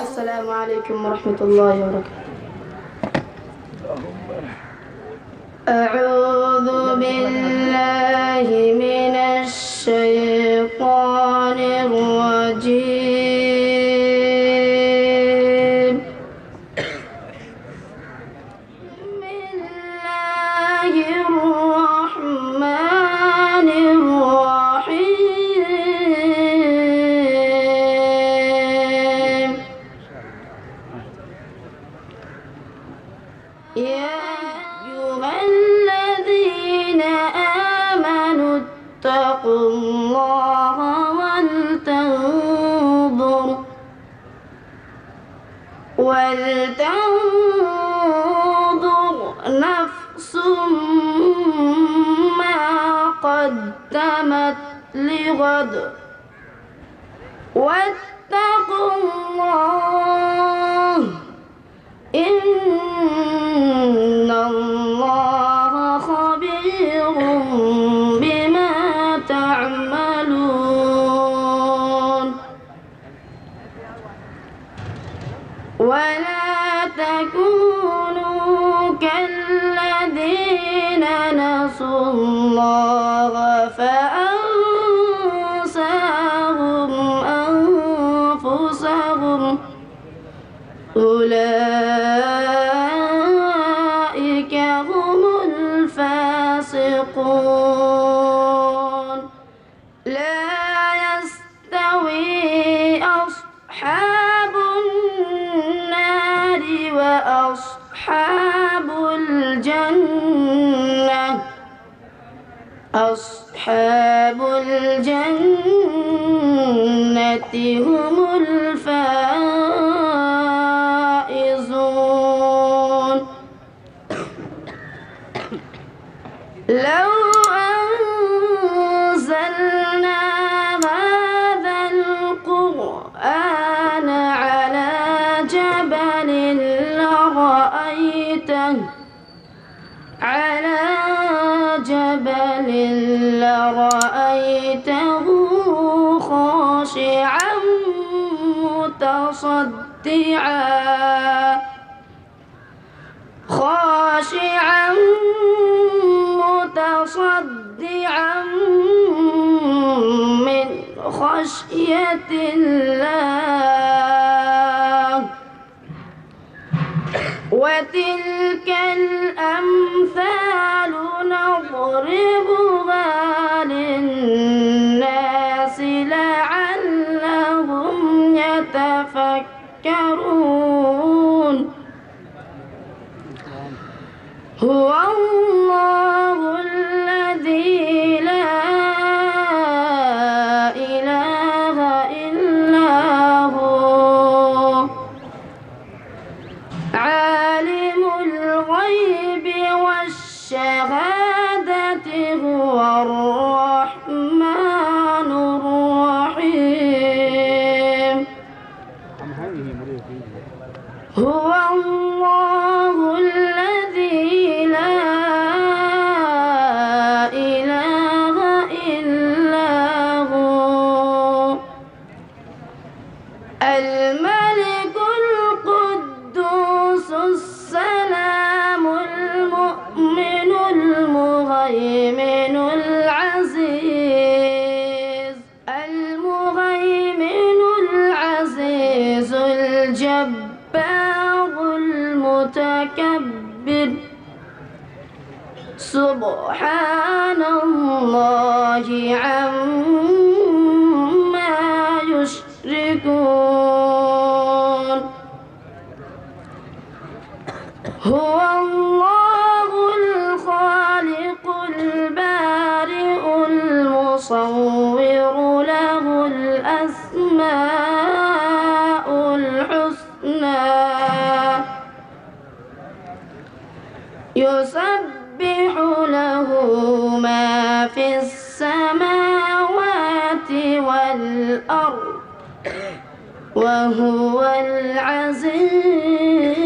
السلام عليكم ورحمة الله وبركاته. أعوذ بالله من الشيطان الرجيم. بسم الله الرحمن الرحيم. يا أيها الذين آمنوا اتقوا الله ولتنظر نفس ما قدمت لغد واتقوا الله إن الله خبير بما تعملون. ولا تكونوا كالذين نسوا الله فأنساهم أنفسهم أولئك هم الفاسقون. لا يستوي أصحاب النار وأصحاب الجنة أصحاب الجنة هم الفائزون. لو أنزلنا هذا القرآن على جبل لرأيته خاشعا متصدعا من خشية الله. وتلك الأمثال نضربها للناس لعلهم يتفكرون. هو الله الذي لا إله إلا هو عالم الغيب والشهادة هو الرحمن الرحيم. هو الله الذي لا إله إلا هو الملك القدوس السلام المؤمن المهيمن العزيز الجبار المتكبر. سبحان الله عما يشركون. هو الله الخالق البارئ المصور له الأسماء الحسنى يسبح له ما في السماوات والأرض وهو العزيز